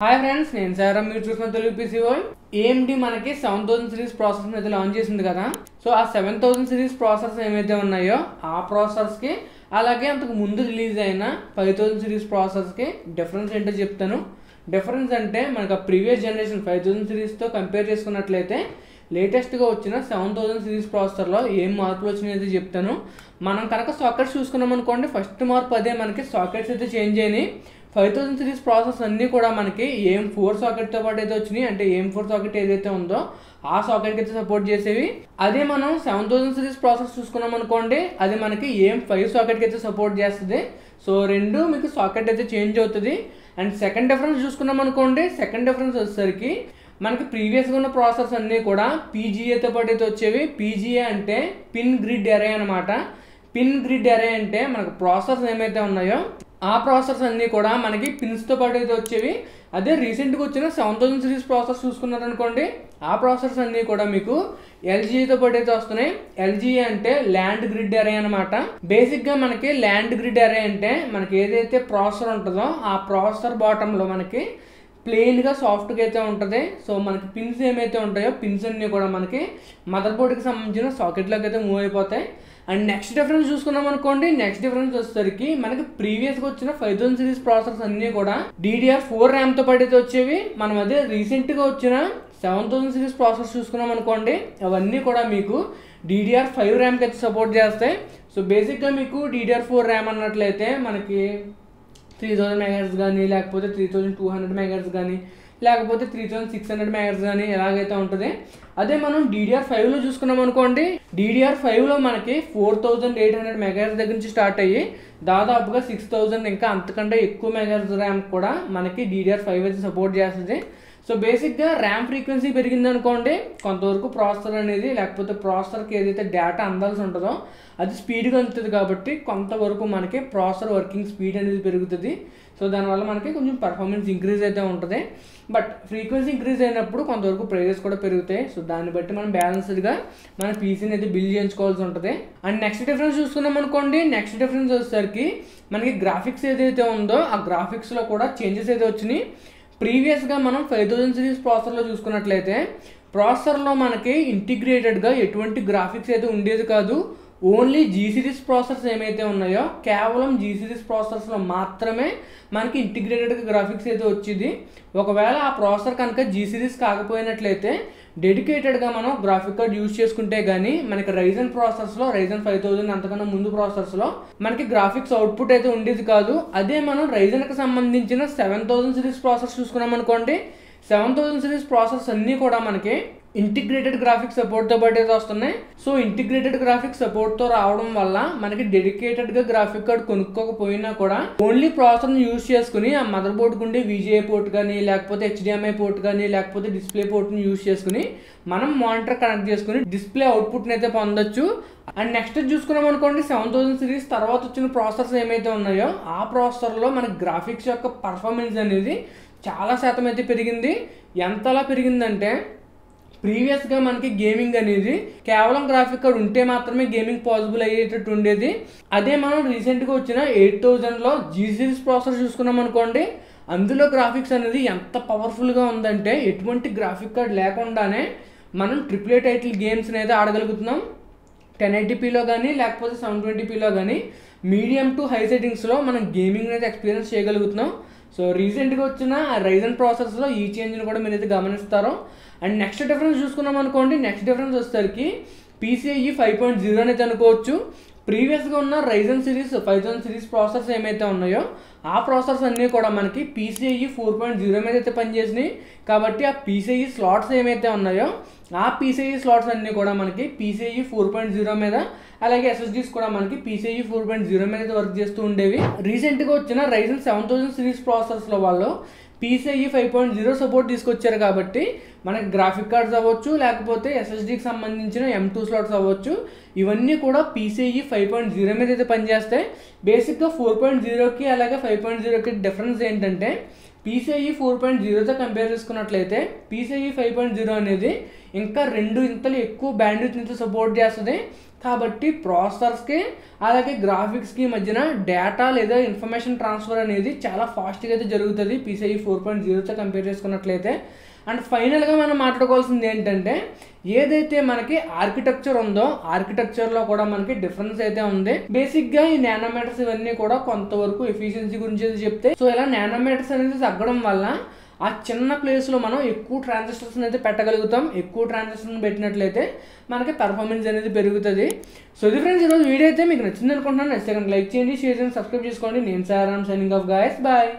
Hi friends, నేను సారా. మీరు చూసిన తెలుగు పీసీ వరల్డ్. ఏఎండి మనకి 7000 సిరీస్ ప్రాసెసర్ అయితే లాంచ్ చేసింది కదా. సో ఆ 7000 సిరీస్ ప్రాసెసర్స్ ఏమైతే ఉన్నాయో ఆ ప్రాసెసర్స్కి, అలాగే అంతకు ముందు రిలీజ్ అయిన 5000 సిరీస్ ప్రాసెసర్స్కి డిఫరెన్స్ ఏంటో చెప్తాను. డిఫరెన్స్ అంటే మనకు ఆ ప్రీవియస్ జనరేషన్ 5000 సిరీస్తో కంపేర్ చేసుకున్నట్లయితే లేటెస్ట్గా వచ్చిన 7000 సిరీస్ ప్రాసెసర్లో ఏం మార్పులు వచ్చినాయి అయితే చెప్తాను. మనం కనుక సాకెట్స్ చూసుకున్నాం అనుకోండి, ఫస్ట్ మార్పు అదే, మనకి సాకెట్స్ అయితే చేంజ్ అయినాయి. 5000 సిరీస్ ప్రాసెస్ అన్నీ కూడా మనకి AM4 సాకెట్తో పాటు అయితే వచ్చినాయి. అంటే AM4 సాకెట్ ఏదైతే ఉందో ఆ సాకెట్కి అయితే సపోర్ట్ చేసేవి. అదే మనం 7000 సిరీస్ ప్రాసెస్ చూసుకున్నాం అనుకోండి, అది మనకి AM5 సాకెట్కి అయితే సపోర్ట్ చేస్తుంది. సో రెండు మీకు సాకెట్ అయితే చేంజ్ అవుతుంది. అండ్ సెకండ్ డిఫరెన్స్ చూసుకున్నాం అనుకోండి, సెకండ్ డిఫరెన్స్ వచ్చేసరికి మనకి ప్రీవియస్గా ఉన్న ప్రాసెసర్స్ అన్నీ కూడా PGAతో పాటు అయితే వచ్చేవి. PGA అంటే పిన్ గ్రిడ్ అరే అనమాట. పిన్ గ్రిడ్ అరే అంటే మనకు ప్రాసెసర్స్ ఏమైతే ఉన్నాయో ఆ ప్రాసెసర్స్ అన్నీ కూడా మనకి పిన్స్తో పాటు అయితే వచ్చేవి. అదే రీసెంట్గా వచ్చిన 7000 సిరీస్ ప్రాసెసర్స్ చూసుకున్నారనుకోండి, ఆ ప్రాసెసర్స్ అన్నీ కూడా మీకు LGAతో పాటు అయితే వస్తున్నాయి. LGA అంటే ల్యాండ్ గ్రిడ్ అరే అనమాట. బేసిక్గా మనకి ల్యాండ్ గ్రిడ్ అరే అంటే మనకి ఏదైతే ప్రాసెసర్ ఉంటుందో ఆ ప్రాసెసర్ బాటంలో మనకి ప్లెయిన్గా సాఫ్ట్గా అయితే ఉంటుంది. సో మనకి పిన్స్ ఏమైతే ఉంటాయో పిన్స్ అన్నీ కూడా మనకి మదర్ బోర్డ్కి సంబంధించిన సాకెట్లోకి అయితే మూవ్ అయిపోతాయి. అండ్ నెక్స్ట్ డిఫరెన్స్ చూసుకున్నాం అనుకోండి, నెక్స్ట్ డిఫరెన్స్ వచ్చేసరికి మనకి ప్రీవియస్గా వచ్చిన 5000 సిరీస్ ప్రాసెసర్స్ అన్నీ కూడా DDR4 ర్యామ్తో పాటు అయితే వచ్చేవి. మనం అదే రీసెంట్గా వచ్చిన 7000 సిరీస్ ప్రాసెసర్స్ చూసుకున్నాం అనుకోండి, అవన్నీ కూడా మీకు DDR5 ర్యామ్కి అయితే సపోర్ట్ చేస్తాయి. సో బేసిక్గా మీకు DDR4 ర్యామ్ అన్నట్లయితే మనకి 3000 మెగాహెర్ట్జ్ కానీ, లేకపోతే 3200 మెగాహెర్ట్జ్ కానీ, లేకపోతే 3600 మెగాహెర్ట్జ్ కానీ ఎలాగైతే ఉంటుంది. అదే మనం DDR5లో చూసుకున్నాం అనుకోండి, DDR5లో మనకి 4800 మెగాహెర్ట్జ్ దగ్గర నుంచి స్టార్ట్ అయ్యి దాదాపుగా 6000 ఇంకా అంతకంటే ఎక్కువ మెగాహెర్ట్జ్ ర్యామ్ కూడా మనకి DDR5 అయితే సపోర్ట్ చేస్తుంది. సో బేసిక్గా ర్యామ్ ఫ్రీక్వెన్సీ పెరిగింది అనుకోండి, కొంతవరకు ప్రాసెసర్ అనేది, లేకపోతే ప్రాసెసర్కి ఏదైతే డేటా అందాల్సి ఉంటుందో అది స్పీడ్గా అందుతుంది. కాబట్టి కొంతవరకు మనకి ప్రాసెసర్ వర్కింగ్ స్పీడ్ అనేది పెరుగుతుంది. సో దానివల్ల మనకి కొంచెం పర్ఫార్మెన్స్ ఇంక్రీజ్ అయితే ఉంటుంది. బట్ ఫ్రీక్వెన్సీ ఇంక్రీజ్ అయినప్పుడు కొంతవరకు ప్రైజెస్ కూడా పెరుగుతాయి. సో దాన్ని బట్టి మనం బ్యాలెన్స్డ్గా మన పీసీని అయితే బిల్డ్ చేయించుకోవాల్సి ఉంటుంది. అండ్ నెక్స్ట్ డిఫరెన్స్ చూసుకున్నాం అనుకోండి, నెక్స్ట్ డిఫరెన్స్ వచ్చేసరికి మనకి గ్రాఫిక్స్ ఏదైతే ఉందో ఆ గ్రాఫిక్స్లో కూడా చేంజెస్ అయితే వచ్చినాయి. ప్రీవియస్గా మనం 5000 సిరీస్ ప్రాసెసర్లో చూసుకున్నట్లయితే ప్రాసెసర్లో మనకి ఇంటిగ్రేటెడ్గా ఎటువంటి గ్రాఫిక్స్ అయితే ఉండేది కాదు. ఓన్లీ G సిరీస్ ప్రాసెసర్స్ ఏమైతే ఉన్నాయో కేవలం G సిరీస్ ప్రాసెసర్స్లో మాత్రమే మనకి ఇంటిగ్రేటెడ్గా గ్రాఫిక్స్ అయితే వచ్చింది. ఒకవేళ ఆ ప్రాసెసర్ కనుక G సిరీస్ కాకపోయినట్లయితే డెడికేటెడ్గా మనం గ్రాఫిక్ కార్డ్ యూజ్ చేసుకుంటే కానీ మనకి రైజన్ ప్రాసెసర్స్లో, రైజన్ 5000 అంతకన్నా ముందు ప్రాసెసర్స్లో మనకి గ్రాఫిక్స్ అవుట్పుట్ అయితే ఉండేది కాదు. అదే మనం రైజన్కి సంబంధించిన 7000 సిరీస్ ప్రాసెసర్స్ చూసుకున్నాం అనుకోండి, 7000 సిరీస్ ప్రాసెసర్స్ అన్నీ కూడా మనకి ఇంటిగ్రేటెడ్ గ్రాఫిక్స్ సపోర్ట్తో పాటు అయితే వస్తున్నాయి. సో ఇంటిగ్రేటెడ్ గ్రాఫిక్స్ సపోర్ట్తో రావడం వల్ల మనకి డెడికేటెడ్గా గ్రాఫిక్ కార్డ్ కొనుక్కోకపోయినా కూడా ఓన్లీ ప్రాసెసర్ని యూజ్ చేసుకుని ఆ మదర్ బోర్డ్కి ఉండే VGA పోర్ట్ కానీ, లేకపోతే HDMI పోర్ట్ కానీ, లేకపోతే డిస్ప్లే పోర్ట్ని యూజ్ చేసుకుని మనం మానిటర్ కనెక్ట్ చేసుకుని డిస్ప్లే అవుట్పుట్ని అయితే పొందొచ్చు. అండ్ నెక్స్ట్ చూసుకున్నాం అనుకోండి, 7000 సిరీస్ తర్వాత వచ్చిన ప్రాసెసర్స్ ఏమైతే ఉన్నాయో ఆ ప్రాసెసర్లో మనకి గ్రాఫిక్స్ యొక్క పర్ఫార్మెన్స్ అనేది చాలా శాతం అయితే పెరిగింది. ఎంతలా పెరిగిందంటే ప్రీవియస్గా మనకి గేమింగ్ అనేది కేవలం గ్రాఫిక్ కార్డ్ ఉంటే మాత్రమే గేమింగ్ పాసిబుల్ అయ్యేటట్టు ఉండేది. అదే మనం రీసెంట్గా వచ్చిన 8000లో G సిరీస్ ప్రాసెసర్ చూసుకున్నాం అనుకోండి, అందులో గ్రాఫిక్స్ అనేది ఎంత పవర్ఫుల్గా ఉందంటే ఎటువంటి గ్రాఫిక్ కార్డ్ లేకుండానే మనం AAA టైటిల్ గేమ్స్ని అయితే ఆడగలుగుతున్నాం. 1080pలో కానీ, లేకపోతే 720pలో కానీ మీడియం టు హై సెట్టింగ్స్లో మనం గేమింగ్ అయితే ఎక్స్పీరియన్స్ చేయగలుగుతున్నాం. సో రీసెంట్గా వచ్చిన రైజన్ ప్రాసెసర్స్లో ఈ చేంజ్ని కూడా మీరు అయితే గమనిస్తారో. అండ్ నెక్స్ట్ డిఫరెన్స్ చూసుకున్నాం అనుకోండి, నెక్స్ట్ డిఫరెన్స్ వచ్చేసరికి PCIe 5.0 అనేది అనుకోవచ్చు. ప్రీవియస్గా ఉన్న రైజన్ సిరీస్ 5000 సిరీస్ ప్రాసెసర్స్ ఏమైతే ఉన్నాయో ఆ ప్రాసెసర్స్ అన్నీ కూడా మనకి PCIe 4.0 మీద అయితే పనిచేసినాయి. కాబట్టి ఆ PCIe స్లాట్స్ ఏమైతే ఉన్నాయో ఆ PCIe స్లాట్స్ అన్నీ కూడా మనకి PCIe 4.0 మీద, అలాగే SSDs కూడా మనకి PCIe 4.0 మీద అయితే వర్క్ చేస్తూ ఉండేవి. రీసెంట్గా వచ్చిన రైజన్ 7000 సిరీస్ ప్రాసెసర్స్లో వాళ్ళు PCIe 5.0 సపోర్ట్ తీసుకొచ్చారు. కాబట్టి మనకి గ్రాఫిక్ కార్డ్స్ అవ్వచ్చు, లేకపోతే SSDకి సంబంధించిన M2 స్లాట్స్ అవ్వచ్చు, ఇవన్నీ కూడా PCIe 5.0 మీద అయితే పనిచేస్తాయి. బేసిక్గా 4.0కి అలాగే 5.0కి డిఫరెన్స్ ఏంటంటే PCIe 4.0తో కంపేర్ చేసుకున్నట్లయితే PCIe 5.0 అనేది ఇంకా 2 ఇంతలు ఎక్కువ బ్యాండ్విడ్త్ నుంచి సపోర్ట్ చేస్తుంది. కాబట్టి ప్రాసెసర్స్కి అలాగే గ్రాఫిక్స్కి మధ్యన డేటా లేదా ఇన్ఫర్మేషన్ ట్రాన్స్ఫర్ అనేది చాలా ఫాస్ట్గా అయితే జరుగుతుంది PCIe 4.0తో కంపేర్ చేసుకున్నట్లయితే. అండ్ ఫైనల్గా మనం మాట్లాడుకోవాల్సింది ఏంటంటే ఏదైతే మనకి ఆర్కిటెక్చర్ ఉందో ఆర్కిటెక్చర్లో కూడా మనకి డిఫరెన్స్ అయితే ఉంది. బేసిక్గా ఈ నానోమీటర్స్ ఇవన్నీ కూడా కొంతవరకు ఎఫిషియన్సీ గురించి అయితే చెప్తే, సో ఇలా నానోమీటర్స్ అనేది తగ్గడం వల్ల ఆ చిన్న ప్లేస్లో మనం ఎక్కువ ట్రాన్సిస్టర్స్ని అయితే పెట్టగలుగుతాం. ఎక్కువ ట్రాన్సిస్టర్ని పెట్టినట్లయితే మనకి పర్ఫార్మెన్స్ అనేది పెరుగుతుంది. సో ఇది ఫ్రెండ్స్ ఈరోజు వీడియో అయితే మీకు నచ్చింది అనుకుంటున్నాను. నచ్చితే లైక్ చేయండి, షేర్ చేయండి, సబ్స్క్రైబ్ చేసుకోండి. నేను sir signing off guys, bye.